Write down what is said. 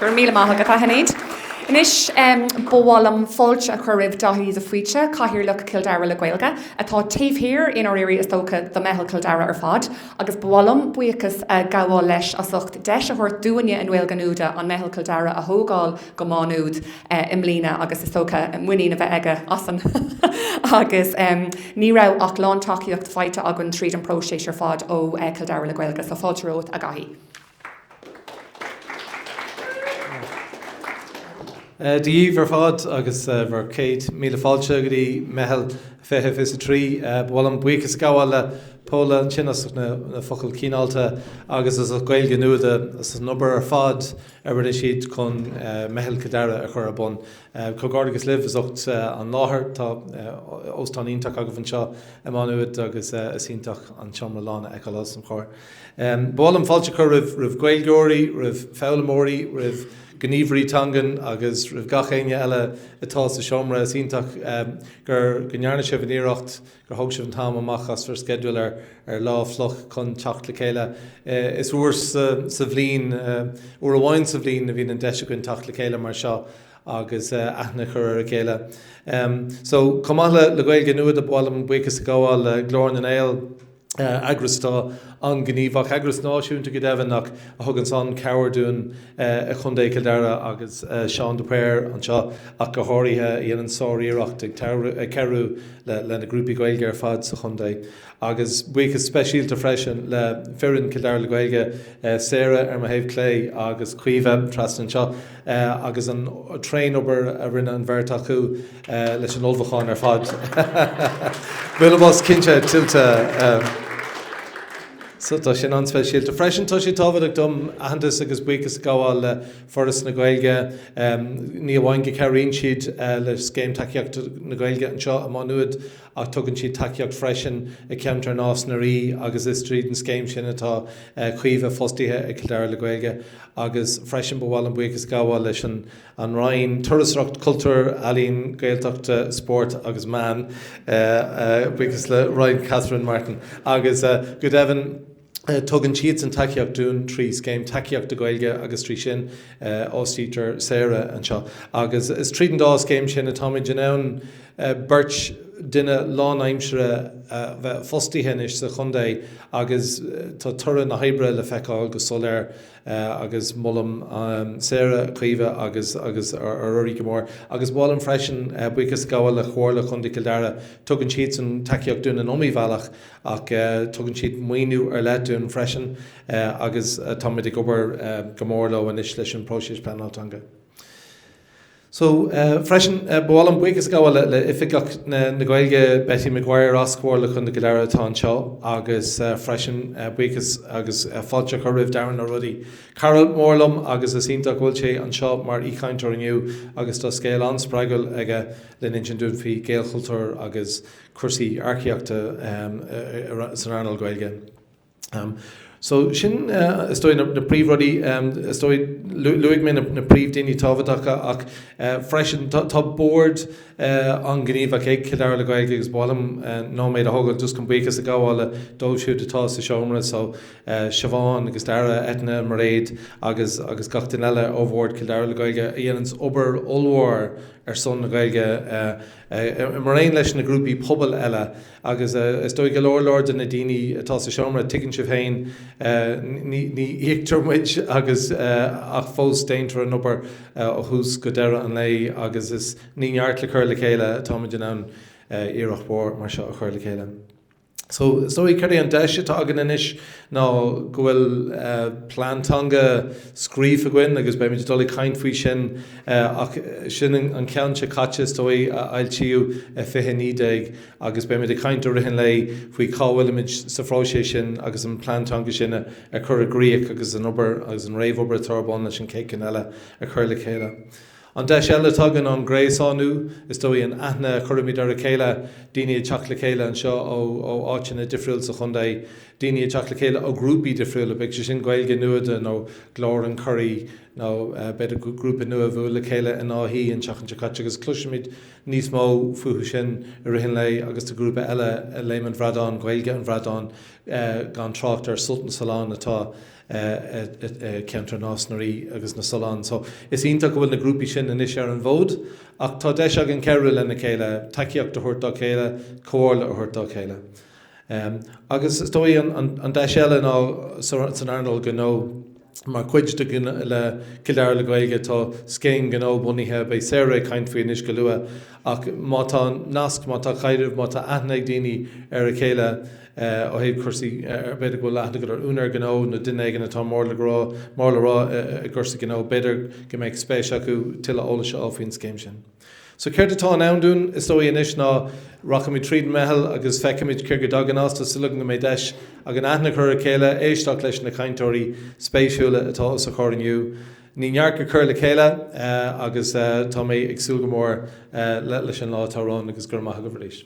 Gur míle maithe go taithníd. Inis bólam fáilte a chuiribh dahí a Fáilte, caithfir le Dara le Gaeilge, atá taobhthír in áirí is tócha the Meitheal Dara ar fad, agus bólam buíochas gabháil leis as ucht deis a chuir dúine in Bhfuil ganúda an Meitheal Dara a thógáil go máúd im lína agus is tócha muína bheith aige asan. Agus ní rah ach lán takeíocht Fáilte agan tríd an próséis ar fad ó Dara le Gaeilge sa fáilte rót a gaithí. Díomh ar fad agus bhar céad míle fáilte go dtí Meitheal 23 bhil an buíochas gabháil le póla an sinnas na focail cíneálta agus is a Gaeilge nuada is an obair ar fad ar siad chun Meitheal Dara a chur a bun. Cogádagus libh is ocht an láthair tá óstán ionach agah an seo amánuad agus is ionach an seomra lána eálas an chóir. Bhil an fáilte chu rih Gaeilgeoirí, rih fálamóirí, rih gníomhrí tangan agus rih gachéine eile atá sa seomra is ionach gur gnearna sibh an iirecht gur thug sibh an tam amach as for schedule ar láfloch chun teacht le chéile. Is uair sa bhliain, uair amháin sa bhliain a bhíon an deise goin teacht le chéile mar seo agus aithne chur a chéile. So cumála le Gaeilge nuad a bhálam buíochas a gabháil le glór an éil agras tá an gníomhach agras náisiúnta go deimhnach a thugann san cabharún a chundé Dara agus Seán de Péir an seo ach go háirithe dhéanann sáiríocht ag ceirú le na grúpi Gaeilge ar fad sa chundé. Agus buíochas speisialta freisin le fearann Dara le Gaeilge Sarah ar Meitheal Clay agus Cuid tras an seo agus an trein obair a rinne an bheirt acu leis an olbhacháin ar fad. Bhfuil bás cinse tiltte so tá sin anspeisialta freisin tá sé tábhad ag dom ahantas agus buíochas gabháil le foras na Gaeilge ní bhhain go cearíonn siad le céim takeíocht na Gaeilge an seo amá nuad ach tugann siad takeíocht freisin i ceantar nás naí agus is tríd an scéim sin atá chuomh fóstaithe ag Dara le Gaeilge agus freisin bhil an buíochas gabháil leis an rainn turasreacht cultúr alíonn Gaeltachta sport agus man buíochas le Ryan Catherine Martin agus go deimhin tugann siad an takeíocht dún trí scéim takeíocht de Gaeilge agus trí sin ástrítar Sarah an seo agus is tríd an dá scéim sin a táid genán birch duine lán aimsere bheith fostaithe is sa chundé agus tá tuire na hebre le feiceáil go soléir agus mollam Sarah Cuid agus ruí go mór agus bháil an freisin buíochas gabháil le chóir le chundé Dara tugann siad an takeíocht dún an omíbhealach ach tugann siad muoinú ar leitún freisin agus táid ag obair go mór le inis leis an próisis penáltanga. So freisin bháil an buíochas gabháil le ifigeach na Gaeilge Betty McGuire ascóir le chun Dara atá an seo agus freisin buíochas agus fáilte chu ribh Dara na rudaí. Carol mórlam agus is ionach bhfuil sé an seo mar íchaintear inniu agus tá scéal anspreagail aige le ninsin dún faoi géalchultúr agus cursaí arciaachta san Arnold Gaeilge. So sin stoi na príomhrudaí stoi luigh mé na príomhdaoine tábhadacha ach freisin tá board an gníomh ag Dara le Gaeilge agus bhálam ná méid a thugad dus chun buíochas a gabháil dóibhsiú atá sa seomra so Siobhán agus Dara Etna mar réad agus gach den eile ó bhór Dara le Gaeilge dhéanann obair olmhór ar son na Gaeilge mar réon leis na grúpi pobal eile agus is dói go leor den na daoine atá sa seomra tuigeann sibh féin ní íoctarmuid agus ach fós déintear an obair ó thús go Dara an lei agus is ní neart le chuir le chéile táid an iarach mór mar seo a chuir le chéile. So stoi ceir an deise tá agan inis ná go bhfuil plantanga scríomh a gcuin agus be muid dul caint faoi sin ach sin an ceann se caite stoi ailtíú fiche nídeig agus be muid caintú rihin lei faoi cáhfuilimiid sa fráise sin agus an plantanga sin a chur a gríoch agus an obair agus an réomh obair tarbán leis an céicin eile a chuir le chéile. An deis eile tugann an gréasáú is dóí an aithne chuirmid ar a chéile daoine teach le chéile an seo ó áitina difriúil sa chundé daoine teach le chéile ó grúpi difriúil a beic sin Gaeilge nuada nó glór an choirí beidir grúpa nua bhfuil le chéile in áthí an teachan teacaite agus cluisiid níos mó fuú sin rihin lei agus tá grúpa eile léman bhradán, Gaeilge an bhradán gan tráchtar Sultan Salán atá ceantar násnarí agus na Salán. So is ionta go bhfuil na grúpi sin inis ar an bhód, ach tá deis an ceirú lena chéile, takeíocht a thuirt dá chéile, cóirla a thuirt dá chéile. Agus stoi an deis eile ná san Arnold go mar cuid le Kildare le Gaeilge tá scéin gó bunithe bei séré caint faoin is go lua ach má tá nasc má tá chaidirh má tá aithneag daoine ar a chéile ó héad chusaí beidir go leithna go ar únar gó na duine gan atá mór le rá gursa gó beidir go méid spéis acu tuile óla se á faoin scéim sin. So céir atá an ann is dóí inis ná racham tríd Meitheal agus feicimiid céir go dagan ásta sulúgan go méid deis ag an aithna chur a chéile éisteach leis na caintóirí spéisiúla atá sa choirniu. Ní neart go chur le chéile agus tá mé agsúil go mór leis an lá tárán agus gur maithe go bhríis.